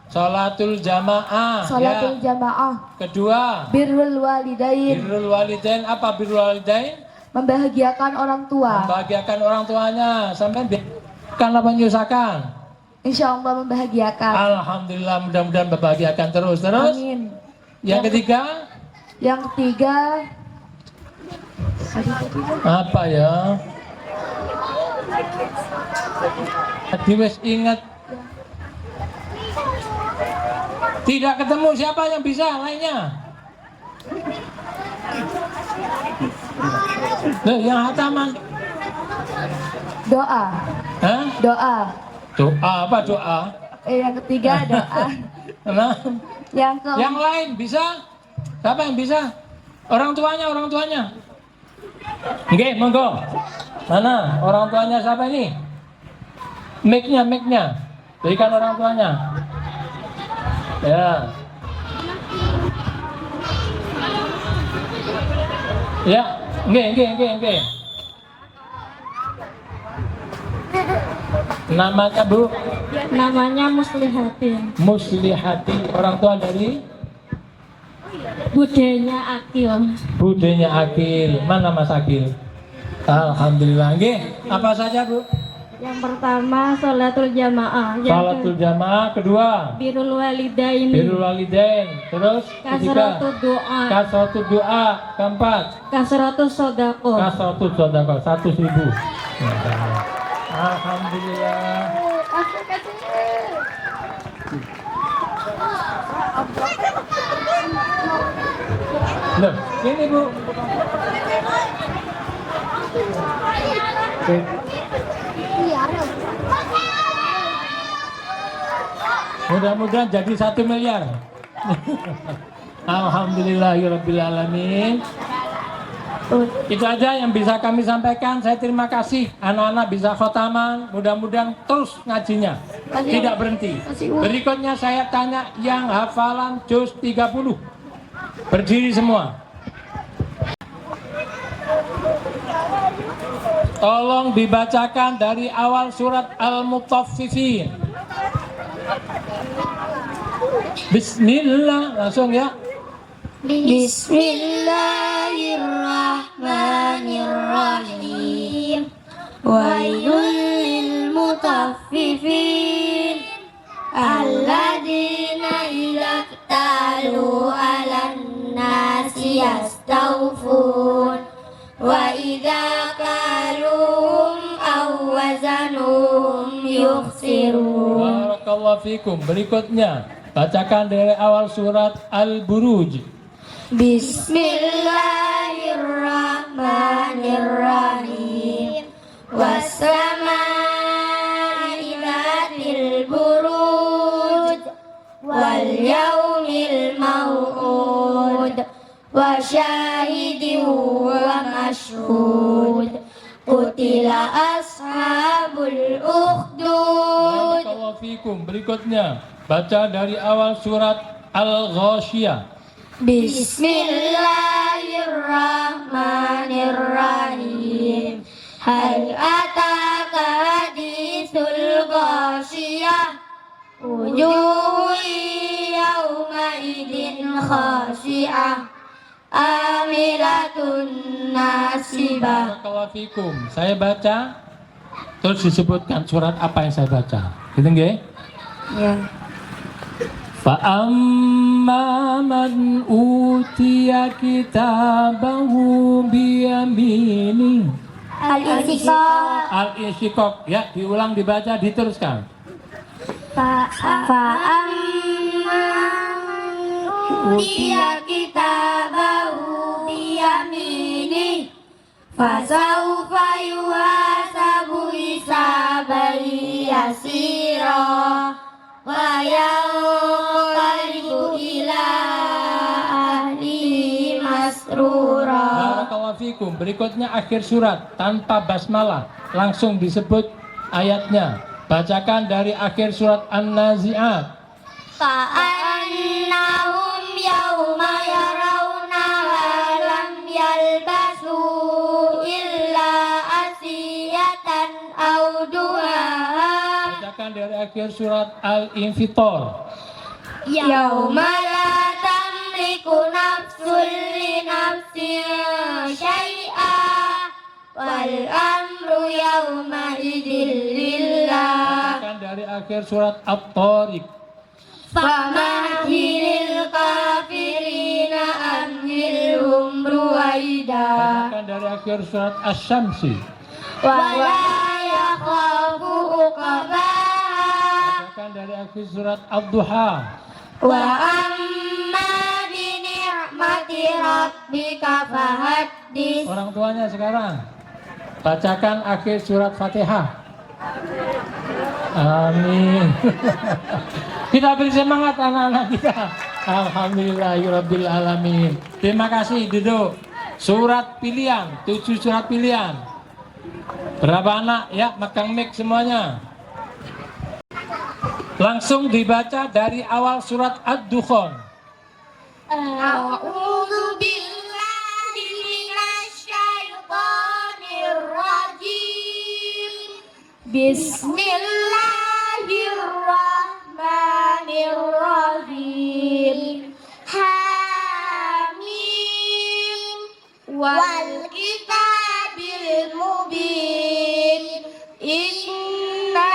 sholatul jamaah. Sholatul jamaah. Kedua, Birrul walidain. birrul walidain. Apa birrul walidain? Membahagiakan orang tua. Membahagiakan orang tuanya. Sampai kan apa menyusahkan? Insya Allah membahagiakan. Alhamdulillah, mudah-mudahan membahagiakan terus. Amin. Yang ketiga, Yang ketiga, apa ya? Wes ingat. Tidak ketemu, siapa yang bisa lainnya? Loh, yang hataman. doa. Hah? Doa. Doa apa doa? Yang ketiga doa. Nah, Yang yang lain bisa? Siapa yang bisa? Orang tuanya. Oke, monggo. Mana orang tuanya siapa ini? Mic-nya. Berikan orang tuanya. Ya. Ya, nggih. Namanya Bu? Namanya Muslihati. Muslihati, orang tua dari Budenya Akil. budenya Akil. Mana Mas Akil? Alhamdulillah. Nggih, apa saja Bu? Yang pertama sholatul jamaah. Sholatul jamaah. Kedua, Birrul walidain. birrul walidain. Terus ketiga, Kasratul doa. kasratul doa. Keempat, Kasratul sodako. kasratul sedekah. 100.000. Alhamdulillah. Loh, ini Bu. Mudah-mudahan jadi 1 miliar. Alhamdulillahirabbil alamin. Itu aja yang bisa kami sampaikan. Saya terima kasih anak-anak bisa khotaman. Mudah-mudahan terus ngajinya, tidak berhenti. Berikutnya saya tanya yang hafalan juz 30. Berdiri semua. Tolong dibacakan dari awal surat Al-Mutaffifin. Bismillah, langsung ya. Bismillahirrahmanirrahim. Wailul lil mutaffifin alladzina idza iktalu 'alan nasi yastawfun wa idza kaluhum aw wazanuhum yukhsirun. Barakallahu fikum. Berikutnya bacakan dari awal surat Al-Buruj. Bismillahirrahmanirrahim. Wassama'i dzatil buruj wal yaumil maw'ud wa syahidin wa mashhud. Qutila ashabul ukhdud. Barakallahu fikum. Berikutnya baca dari awal surat Al-Ghasyiyah. Bismillahirrahmanirrahim. Hal ataka hadisul ghasyiyah. Wujuhun yawma idin khashi'ah. Amilatun nasibah. Barakallahu fikum. Saya baca terus disebutkan surat apa yang saya baca. Gitu nggih? Ya. Fa'amma man utiya kitabahu biyamini. Al-Insyiqaq. Al-Insyiqaq. Ya, diulang, dibaca, diteruskan. Fa'amma utiya kitabahu biyamini fasawfa yuhasabu hisaban yasira wa yanqalibu ila ahlihi masrura. Barakallahu fikum. Berikutnya akhir surat tanpa basmalah, langsung disebut ayatnya. Bacakan dari akhir surat An-Nazi'at. Ka'annahum yawma yarawnaha lam yalbasu illa asiyatan aw duhaha. Bacakan dari akhir surat Al-Infitor. Yawma la tamliku nafsun li nafsin syai'a wal amru yawma idin lillah. Bacakan dari akhir surat At-Tariq. Famahilil kafirina amhilhum ruwaida. Bacakan dari akhir surat Asy-Syamsi. Wala yakhafu uqbaha. Bacakan dari akhir surat Ad-Duha. Wa amma bi ni'mati rabbika fahaddits. Orang tuanya sekarang bacakan akhir surat Fatihah. Amin. Kita beri semangat anak-anak kita. Alhamdulillahirabbil alamin. Terima kasih. Duduk. Surat pilihan, 7 surat pilihan. Berapa anak? Ya, megang mic semuanya. Langsung dibaca dari awal surat Ad-Dukhan. A'udzu billahi minasy syaithanir rajim. Bismillahirrahmanirrahim. Hamim wal kitabil mubin. Inna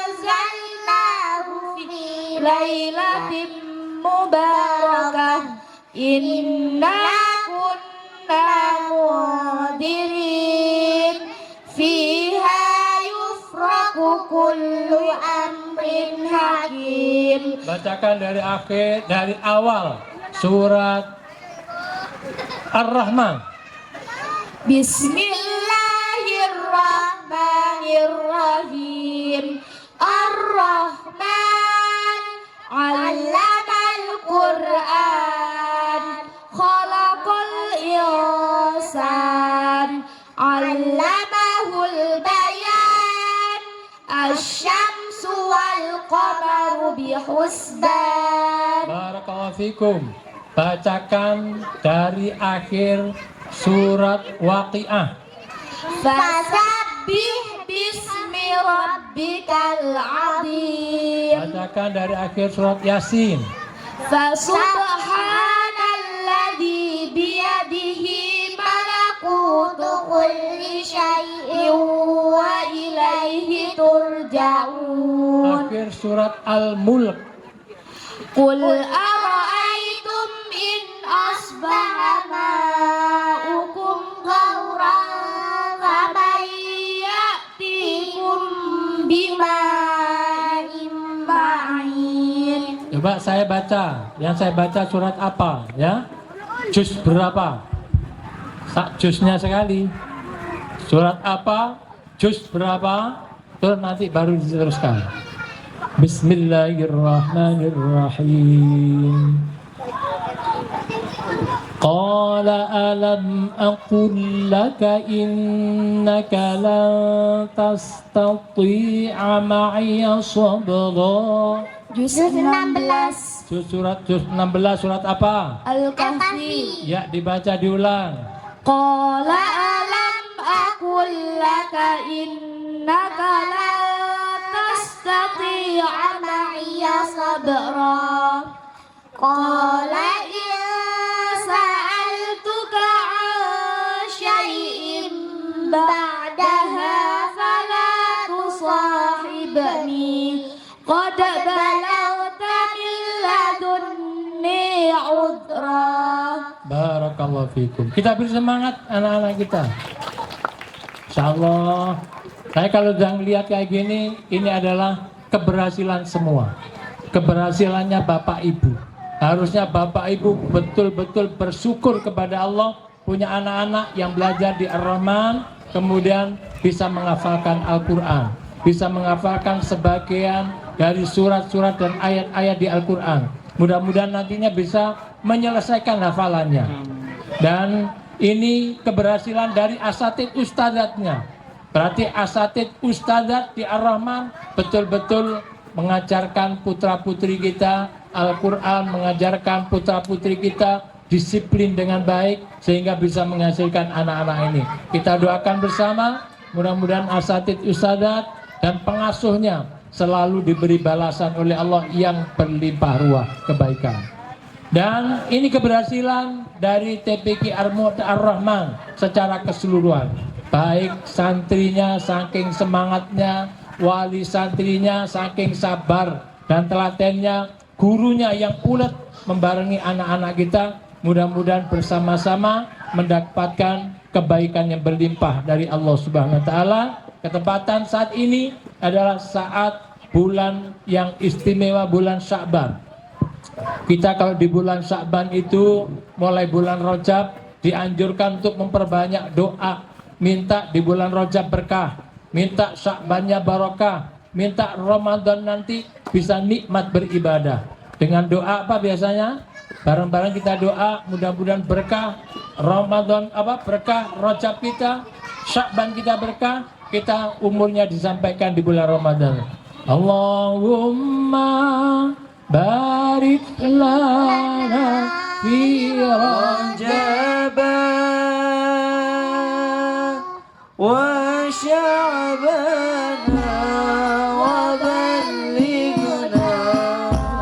anzalnahu fi lailatin mubarakah. Inna kunna mundirin. Fiha yufraku kullu amrin hakim. Bacakan dari awal surat Ar-Rahman. Bismillahirrahmanirrahim. Ar-Rahman 'allamal Qur'an. Khalaqal والقمر بحسبان. Barakallahu fikum. Bacakan dari akhir surat Waqiah. Fasabbih bismi rabbikal azim. Bacakan dari akhir surat Yasin. Fasubhanalladzi biyadihi malakutu kulli syai'in wa ilaihi turja'un. Akhir surat Al-Mulk. Qul ara'aytum in asbaha ma'ukum ghauran faman ya'tikum bima'in ma'in. Coba saya baca. Yang saya baca surat apa ya? Juz berapa? Juznya sekali. Surat apa? Juz berapa? Terus nanti baru diteruskan. Bismillahirrahmanirrahim. Qala alam aqul laka innaka lan tastati'a ma'iya sabra. Juz 16 Juz 16 surat apa? Al-Kahfi. Ya, dibaca diulang. Qala alam aqul laka innaka la tastati'a ma'iya sabra. Qala in sa'altuka 'an syai'in ba'daha fala tusahibni qad balagta min ladunni 'udra. Barakallahu fikum. Kita beri semangat anak-anak kita. Insyaallah. Saya kalau udah ngeliat kayak gini, ini adalah keberhasilan semua. Keberhasilannya Bapak Ibu. Harusnya Bapak Ibu betul-betul bersyukur kepada Allah punya anak-anak yang belajar di Ar-Rahman, kemudian bisa menghafalkan Al-Quran, bisa menghafalkan sebagian dari surat-surat dan ayat-ayat di Al-Quran. Mudah-mudahan nantinya bisa menyelesaikan hafalannya. Dan ini keberhasilan dari asatid ustadzatnya. Berarti asatid ustadzat di Ar-Rahman betul-betul mengajarkan putra-putri kita Al-Quran, mengajarkan putra-putri kita disiplin dengan baik sehingga bisa menghasilkan anak-anak ini. Kita doakan bersama, mudah-mudahan asatid ustadzat dan pengasuhnya selalu diberi balasan oleh Allah yang berlimpah ruah kebaikan. Dan ini keberhasilan dari TPQ Ar-Rahman secara keseluruhan. Baik santrinya saking semangatnya, wali santrinya saking sabar dan telatennya, gurunya yang ulet membarengi anak-anak kita. Mudah-mudahan bersama-sama mendapatkan kebaikan yang berlimpah dari Allah Subhanahu wa taala. Ketepatan saat ini adalah saat bulan yang istimewa, bulan Sya'ban. Kita kalau di bulan Sya'ban itu mulai bulan Rajab dianjurkan untuk memperbanyak doa, minta di bulan Rajab berkah, minta Sya'bannya barokah, minta Ramadan nanti bisa nikmat beribadah. Dengan doa apa biasanya? Bareng-bareng kita doa, mudah-mudahan berkah Ramadan, berkah Rajab kita, Sya'ban kita berkah, kita umurnya disampaikan di bulan Ramadan. Allahumma barik lana fi Rajab wa Sya'ban wa ballighna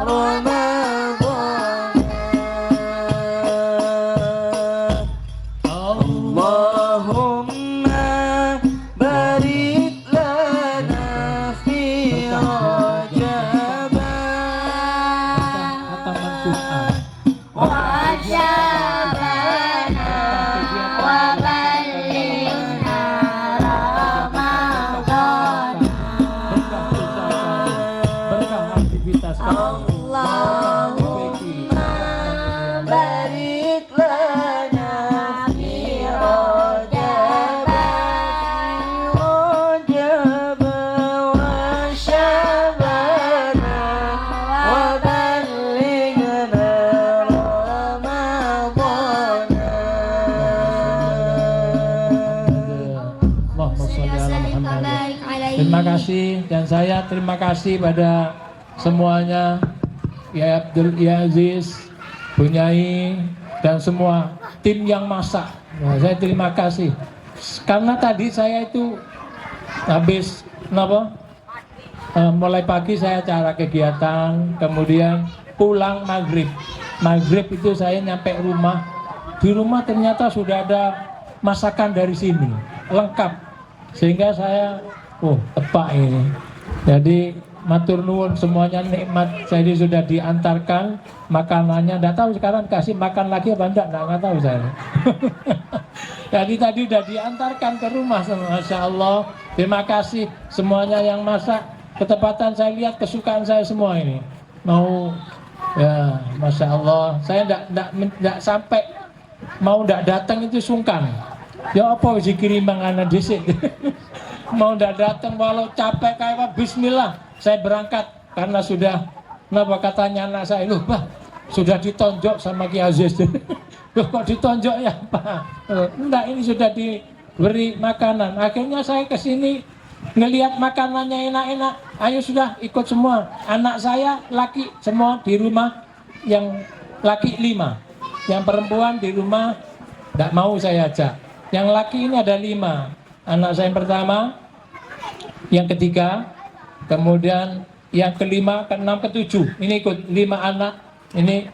Ramadan. Allahumma barik lana fi Rajab Wa Sya'bana wa ballighna Ramadan. berkah aktivitas Allahumma barik lana fi Rajab wa Sya'ban wa ballighna Ramadan. Allahumma sholli ala Muhammad. Terima kasih, dan saya terima kasih pada semuanya, ya Abdul Aziz, Bunyai, dan semua tim yang masak. Nah, saya terima kasih. Karena tadi saya itu habis mulai pagi saya acara kegiatan, kemudian pulang maghrib. Maghrib itu saya nyampe rumah. Di rumah ternyata sudah ada masakan dari sini, lengkap. Sehingga saya, tepak ini. Jadi matur nuwun semuanya nikmat. Jadi sudah diantarkan makanannya. Nggak tahu sekarang kasih makan lagi apa enggak? Nggak tahu saya. Jadi tadi sudah diantarkan ke rumah. Masya Allah. Terima kasih semuanya yang masak. Ketepatan saya lihat kesukaan saya semua ini. Mau ya, Masya Allah. Saya enggak sampai mau enggak datang itu sungkan. Ya apa zikir manganan dhisik. Mau enggak datang walau capek kayak apa, bismillah. Saya berangkat karena sudah, katanya anak saya, loh Pak, sudah ditonjok sama Ki Aziz. Loh kok ditonjok ya Pak? Enggak, ini sudah diberi makanan. Akhirnya saya ke sini ngelihat makanannya enak-enak. Ayo sudah ikut semua. Anak saya laki semua di rumah, yang laki 5, yang perempuan di rumah enggak mau saya ajak. Yang laki ini ada 5. Anak saya yang pertama, yang ketiga, kemudian yang kelima, keenam, ketujuh. Ini ikut 5 anak. Ini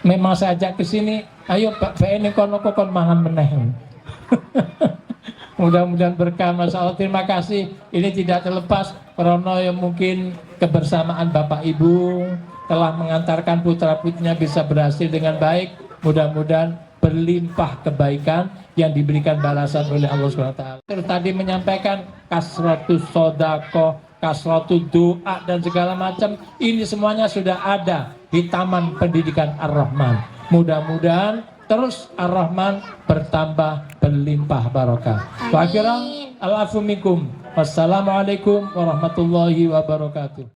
memang saya ajak ke sini. Ayo Pak ini kono mangan meneh. Mudah-mudahan berkah, Masya Allah. Terima kasih. Ini tidak terlepas karena yang mungkin kebersamaan Bapak Ibu telah mengantarkan putra-putrinya bisa berhasil dengan baik. Mudah-mudahan berlimpah kebaikan yang diberikan balasan oleh Allah SWT. Tadi menyampaikan kasratus sodako, kasratus doa dan segala macam. Ini semuanya sudah ada di Taman Pendidikan Ar-Rahman. Mudah-mudahan terus Ar-Rahman bertambah berlimpah barokah. Wa akhiran alafu minkum. Wassalamualaikum warahmatullahi wabarakatuh.